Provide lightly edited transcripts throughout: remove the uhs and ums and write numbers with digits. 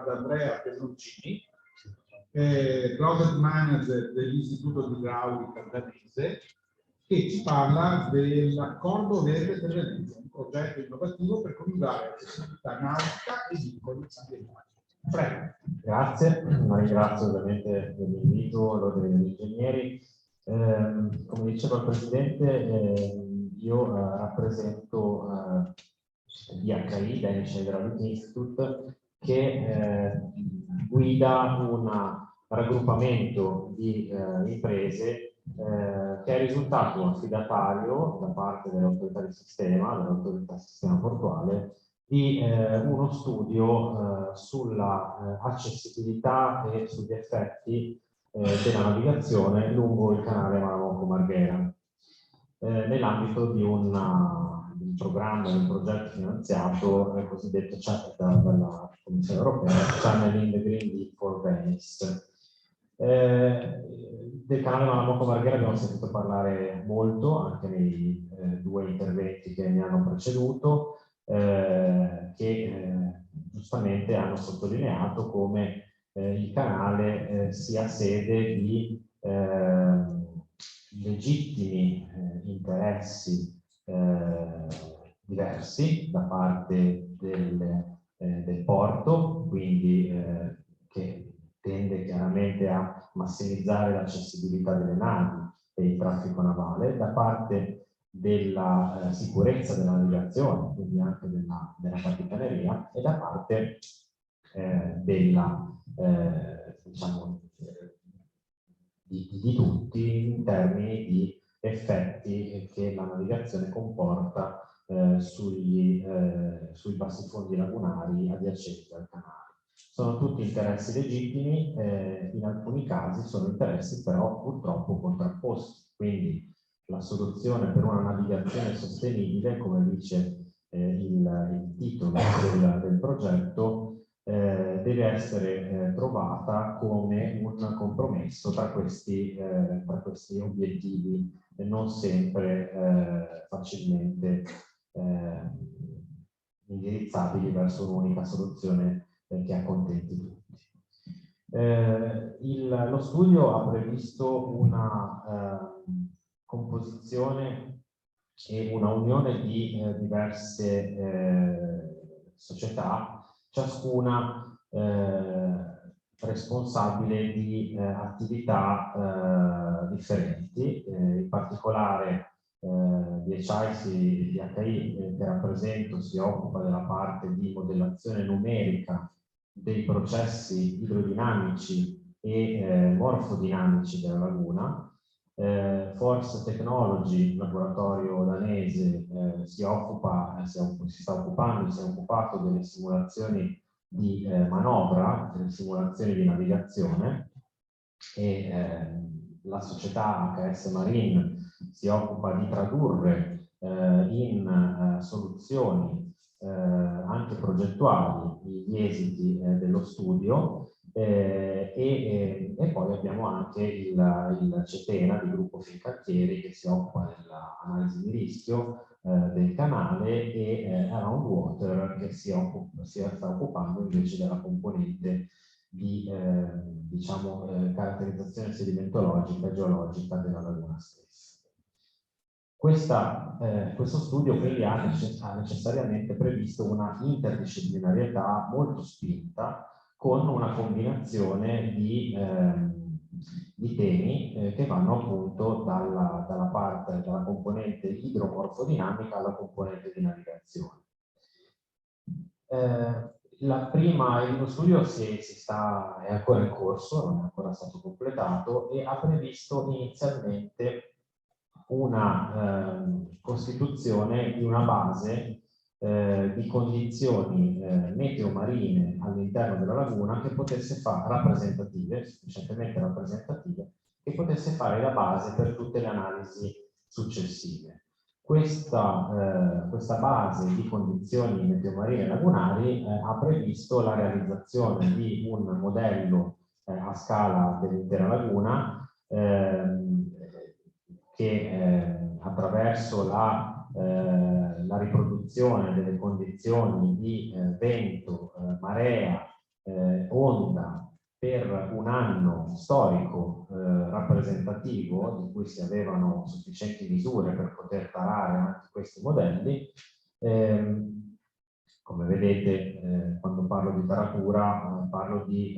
da Andrea Pesoncini, Project Manager dell'Istituto di Idraulica danese, che ci parla dell'Accordo Verde per Venezia, un progetto innovativo per coniugare accessibilità nautica e vincoli ambientali. Prego. Grazie, ringrazio ovviamente dell'invito, l'ordine degli ingegneri. Come diceva il Presidente, io rappresento DHI, Danish Hydraulic Institute, che guida un raggruppamento di imprese che è risultato affidatario da parte dell'autorità di sistema, dell'autorità sistema portuale, di uno studio sulla accessibilità e sugli effetti della navigazione lungo il canale Malamocco-Marghera, nell'ambito di un programma, di un progetto finanziato cosiddetto dalla Commissione Europea, Channeling the Green Deal for Venice. Del canale Malamocco-Marghera abbiamo sentito parlare molto anche nei due interventi che mi hanno preceduto, che giustamente hanno sottolineato come il canale sia sede di legittimi interessi diversi da parte del porto, quindi che tende chiaramente a massimizzare l'accessibilità delle navi e il traffico navale, da parte della sicurezza della navigazione, quindi anche della capitaneria, e da parte diciamo, di tutti in termini di effetti che la navigazione comporta sui bassifondi lagunari adiacenti al canale. Sono tutti interessi legittimi, in alcuni casi sono interessi però purtroppo contrapposti, quindi la soluzione per una navigazione sostenibile, come dice il titolo del progetto, deve essere trovata come un compromesso tra questi obiettivi non sempre facilmente indirizzabili verso un'unica soluzione che accontenti tutti. Lo studio ha previsto una composizione e una unione di diverse società, ciascuna responsabile di attività differenti. In particolare DHI che rappresento si occupa della parte di modellazione numerica dei processi idrodinamici e morfodinamici della laguna. Force Technology, laboratorio danese, si è occupato delle simulazioni di manovra, delle simulazioni di navigazione, e la società HS Marine si occupa di tradurre in soluzioni anche progettuali gli esiti dello studio, e poi abbiamo anche il CETENA di gruppo Fincantieri che si occupa dell'analisi di rischio del canale, e Around Water che si sta occupando invece della componente di caratterizzazione sedimentologica e geologica della laguna stessa. Questo studio quindi ha necessariamente previsto una interdisciplinarietà molto spinta, con una combinazione di temi che vanno appunto dalla componente idromorfodinamica alla componente di navigazione. Lo studio è ancora in corso, non è ancora stato completato, e ha previsto inizialmente una costituzione di una base di condizioni meteo-marine all'interno della laguna che potesse fare rappresentative, sufficientemente rappresentative, che potesse fare la base per tutte le analisi successive. Questa base di condizioni meteo-marine lagunari ha previsto la realizzazione di un modello a scala dell'intera laguna che attraverso la riproduzione delle condizioni di vento, marea per un anno storico rappresentativo, di cui si avevano sufficienti misure per poter tarare anche questi modelli. Come vedete, quando parlo di taratura, parlo di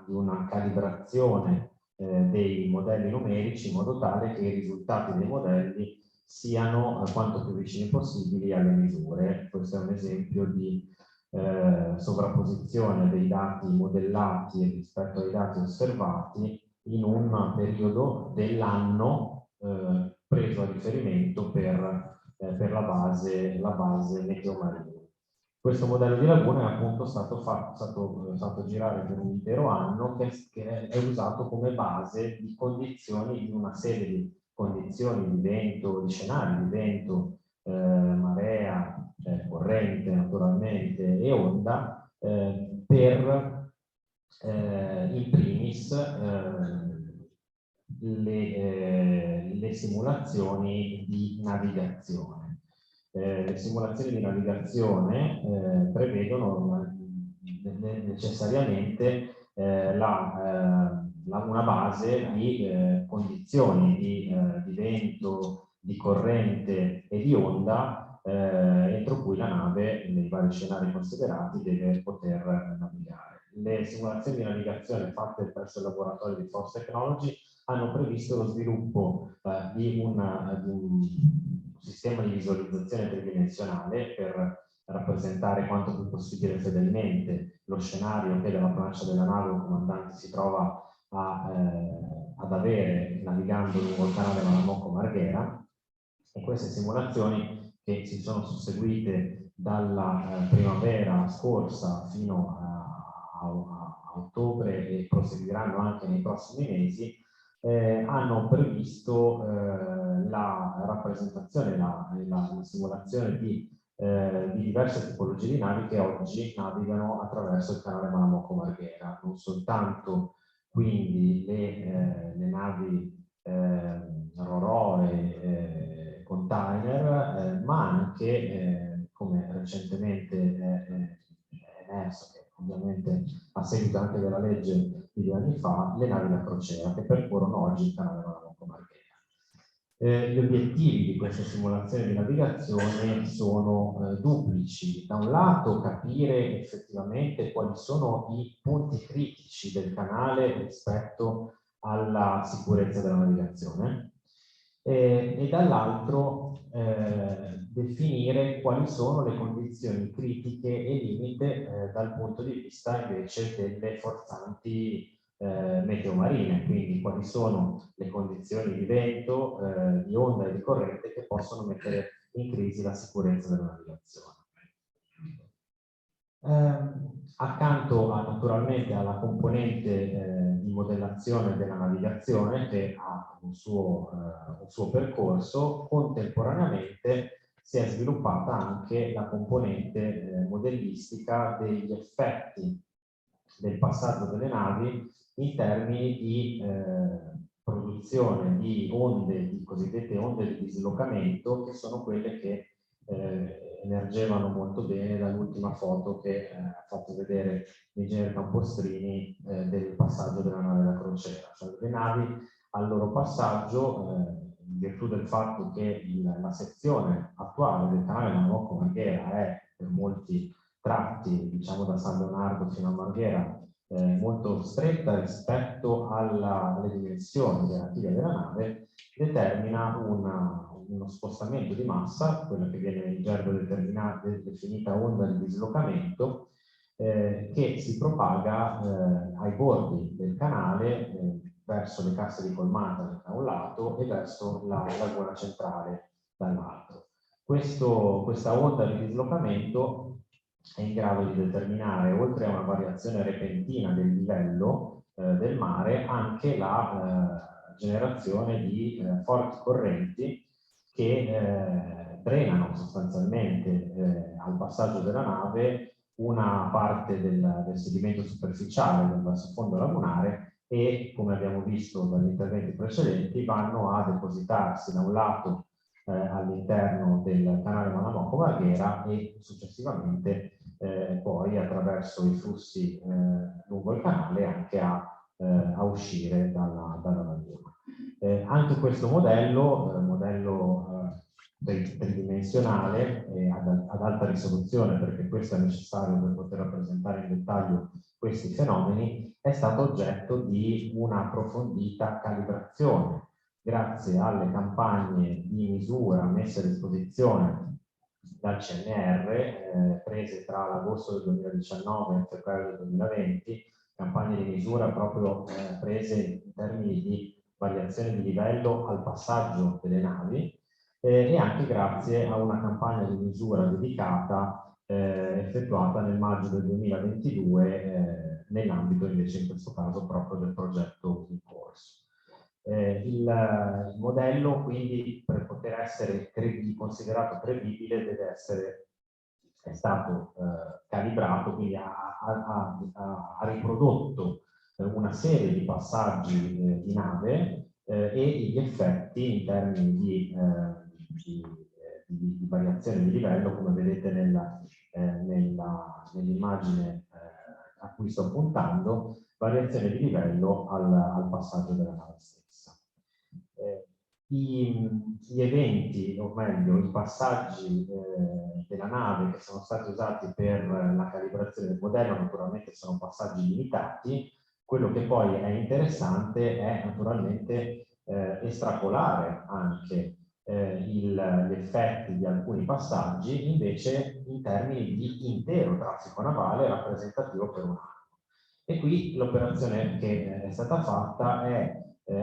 una calibrazione dei modelli numerici, in modo tale che i risultati dei modelli siano quanto più vicini possibili alle misure. Questo è un esempio di sovrapposizione dei dati modellati rispetto ai dati osservati in un periodo dell'anno preso a riferimento per la base meteo-marina. Questo modello di laguna è appunto stato girare per un intero anno, che è usato come base di condizioni, di una serie di condizioni di vento, di scenari di vento, marea, corrente naturalmente e onda, per in primis le simulazioni di navigazione. Le simulazioni di navigazione prevedono necessariamente una base di condizioni di vento, di corrente e di onda entro cui la nave, nei vari scenari considerati, deve poter navigare. Le simulazioni di navigazione fatte presso il laboratorio di Force Technology hanno previsto lo sviluppo di un sistema di visualizzazione tridimensionale per rappresentare quanto più possibile fedelmente lo scenario che dalla plancia della nave il comandante si trova ad avere navigando lungo il canale Malamocco-Marghera, e queste simulazioni, che si sono susseguite dalla primavera scorsa fino a ottobre e proseguiranno anche nei prossimi mesi, hanno previsto la rappresentazione, la simulazione di diverse tipologie di navi che oggi navigano attraverso il canale Malamocco-Marghera, non soltanto quindi le navi Ro-Ro e container, ma anche, come recentemente è emerso, che ovviamente a seguito anche della legge di 2 anni fa, le navi da crociera che percorrono oggi il canale Malamocco-Marghera. Gli obiettivi di queste simulazioni di navigazione sono duplici. Da un lato, capire effettivamente quali sono i punti critici del canale rispetto alla sicurezza della navigazione, e dall'altro definire quali sono le condizioni critiche e limite dal punto di vista invece delle forzanti meteo-marine, quindi quali sono le condizioni di vento, di onda e di corrente che possono mettere in crisi la sicurezza della navigazione. Accanto naturalmente alla componente di modellazione della navigazione, che ha un suo percorso, contemporaneamente si è sviluppata anche la componente modellistica degli effetti del passaggio delle navi in termini di produzione di onde, di cosiddette onde di dislocamento, che sono quelle che emergevano molto bene dall'ultima foto che ha fatto vedere l'ingegnere Campostrini del passaggio della nave da crociera. Cioè, le navi al loro passaggio, in virtù del fatto che la sezione attuale del canale Malamocco-Marghera è per molti tratti, diciamo da San Leonardo fino a Marghera, molto stretta rispetto alle dimensioni relative della nave, determina uno spostamento di massa, quella che viene in gergo definita onda di dislocamento, che si propaga ai bordi del canale verso le casse di colmata da un lato e verso la laguna centrale dall'altro. Questa onda di dislocamento è in grado di determinare, oltre a una variazione repentina del livello del mare, anche la generazione di forti correnti che drenano sostanzialmente al passaggio della nave una parte del sedimento superficiale del bassofondo lagunare e, come abbiamo visto dagli interventi precedenti, vanno a depositarsi da un lato all'interno del canale Malamocco-Marghera e successivamente poi attraverso i flussi lungo il canale anche a uscire dalla laguna. Anche questo modello tridimensionale ad alta risoluzione, perché questo è necessario per poter rappresentare in dettaglio questi fenomeni, è stato oggetto di una approfondita calibrazione grazie alle campagne di misura messe a disposizione dal CNR, prese tra l'agosto del 2019 e il febbraio del 2020, campagne di misura proprio prese in termini di variazione di livello al passaggio delle navi, e anche grazie a una campagna di misura dedicata effettuata nel maggio del 2022 nell'ambito invece in questo caso proprio del progetto in corso. Il modello quindi per poter essere considerato credibile è stato calibrato, quindi ha riprodotto una serie di passaggi di nave e gli effetti in termini di variazione di livello, come vedete nell'immagine a cui sto puntando, variazione di livello al passaggio della nave stessa. Gli eventi, o meglio, i passaggi della nave che sono stati usati per la calibrazione del modello naturalmente sono passaggi limitati. Quello che poi è interessante è naturalmente estrapolare anche gli effetti di alcuni passaggi invece in termini di intero traffico navale rappresentativo per un anno. E qui l'operazione che è stata fatta è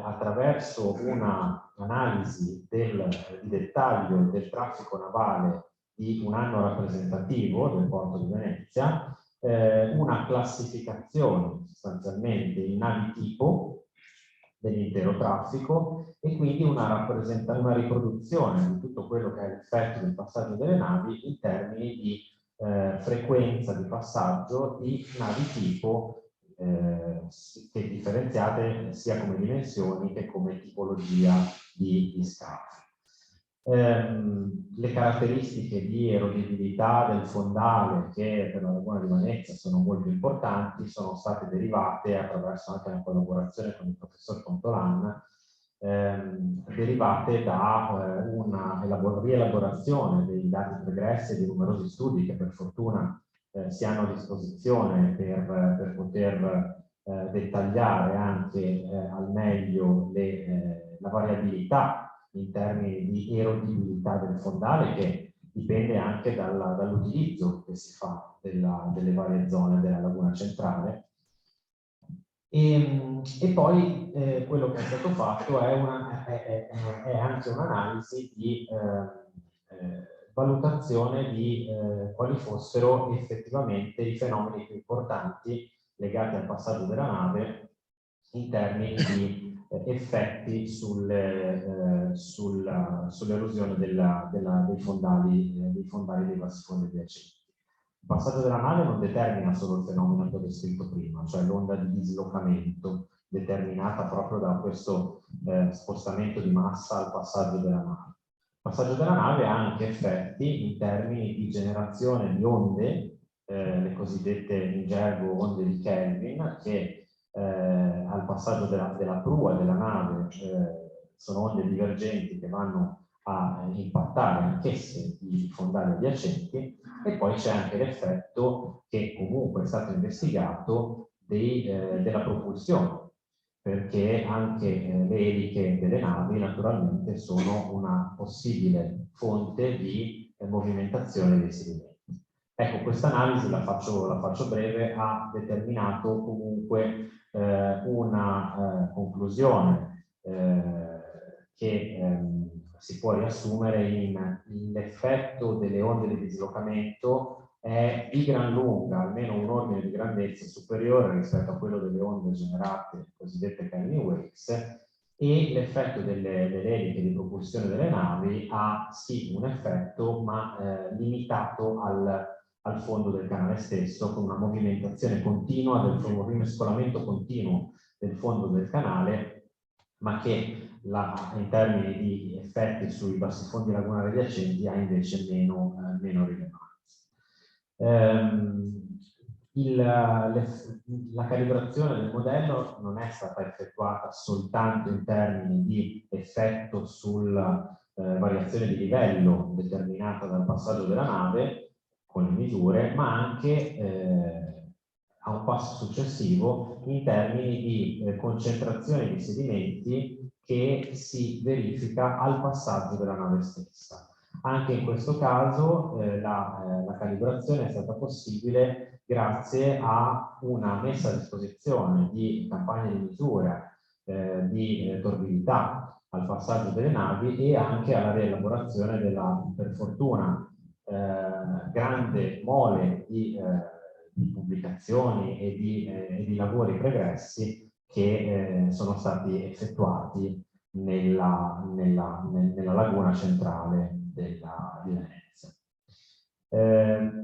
attraverso una analisi di dettaglio del traffico navale di un anno rappresentativo del porto di Venezia, una classificazione sostanzialmente in navi tipo dell'intero traffico e quindi una riproduzione di tutto quello che è l'effetto del passaggio delle navi in termini di frequenza di passaggio di navi tipo che differenziate sia come dimensioni che come tipologia di scafo. Le caratteristiche di erodibilità del fondale, che per la laguna di Venezia sono molto importanti, sono state derivate attraverso anche la collaborazione con il professor Contolan, derivate da una rielaborazione dei dati pregressi e di numerosi studi che per fortuna si hanno a disposizione per poter dettagliare anche al meglio la variabilità in termini di erodibilità del fondale, che dipende anche dall'utilizzo che si fa delle varie zone della laguna centrale. E poi quello che è stato fatto è anche un'analisi di valutazione di quali fossero effettivamente i fenomeni più importanti legati al passaggio della nave in termini di effetti sull'erosione dei fondali dei bassifondi adiacenti. Il passaggio della nave non determina solo il fenomeno che ho descritto prima, cioè l'onda di dislocamento determinata proprio da questo spostamento di massa al passaggio della nave. Il passaggio della nave ha anche effetti in termini di generazione di onde, le cosiddette in gergo onde di Kelvin, che al passaggio della prua della nave sono onde divergenti che vanno a impattare anch'esse i fondali adiacenti, e poi c'è anche l'effetto che comunque è stato investigato della propulsione, perché anche le eliche delle navi naturalmente sono una possibile fonte di movimentazione dei sedimenti. Ecco, questa analisi, la faccio breve, ha determinato comunque una conclusione che si può riassumere in l'effetto delle onde di dislocamento è di gran lunga, almeno un ordine di grandezza superiore rispetto a quello delle onde generate, cosiddette Kelvin waves, e l'effetto delle eliche di propulsione delle navi ha sì un effetto, ma limitato al fondo del canale stesso, con una movimentazione continua, un rimescolamento continuo del fondo del canale, ma che in termini di effetti sui bassifondi lagunari adiacenti ha invece meno rilevanza. La calibrazione del modello non è stata effettuata soltanto in termini di effetto sulla variazione di livello determinata dal passaggio della nave con le misure, ma anche a un passo successivo in termini di concentrazione di sedimenti che si verifica al passaggio della nave stessa. Anche in questo caso la calibrazione è stata possibile grazie a una messa a disposizione di campagne di misura di torbidità al passaggio delle navi e anche alla rielaborazione della, per fortuna, grande mole di pubblicazioni e di lavori pregressi che sono stati effettuati nella laguna centrale di Venezia.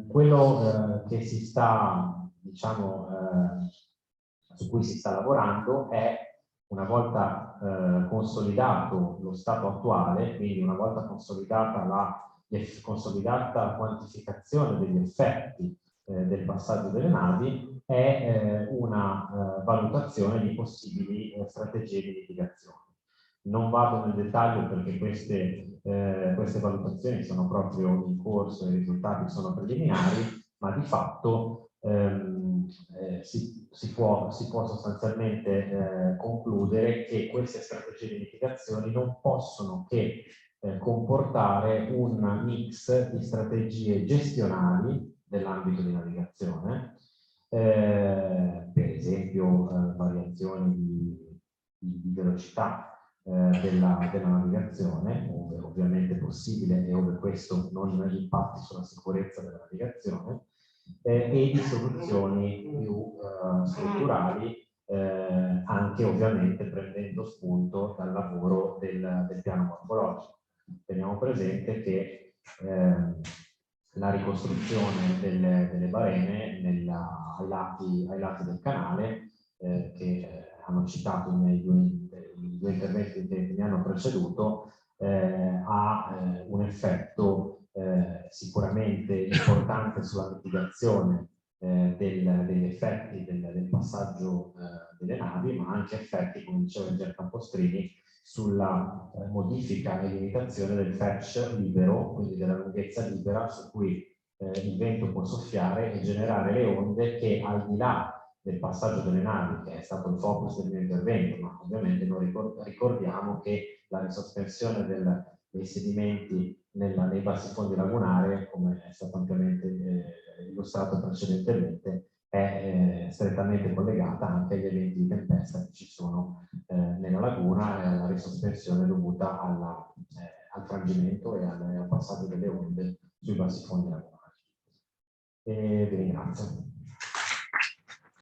Quello che si sta, diciamo, su cui si sta lavorando è, una volta consolidato lo stato attuale, quindi una volta consolidata consolidata quantificazione degli effetti del passaggio delle navi, è una valutazione di possibili strategie di mitigazione. Non vado nel dettaglio perché queste valutazioni sono proprio in corso e i risultati sono preliminari, ma di fatto si può sostanzialmente concludere che queste strategie di mitigazione non possono che comportare un mix di strategie gestionali dell'ambito di navigazione, per esempio variazioni di velocità della navigazione, ove ovviamente possibile e ove questo non impatti sulla sicurezza della navigazione, e di soluzioni più strutturali, anche ovviamente prendendo spunto dal lavoro del piano morfologico. Teniamo presente che la ricostruzione delle barene ai lati del canale, che hanno citato nei due interventi che mi hanno preceduto, ha un effetto sicuramente importante sulla mitigazione degli effetti del passaggio delle navi, ma anche effetti, come diceva Gian Campostrini, sulla modifica e limitazione del fetch libero, quindi della lunghezza libera su cui il vento può soffiare e generare le onde che, al di là del passaggio delle navi, che è stato il focus del mio intervento, ma ovviamente noi ricordiamo che la risospensione dei sedimenti nei bassi fondi lagunari, come è stato ampiamente illustrato precedentemente, è strettamente collegata anche agli eventi di tempesta che ci sono nella laguna e alla risospensione dovuta al frangimento e al passaggio delle onde sui bassi fondi lagunari. E vi ringrazio.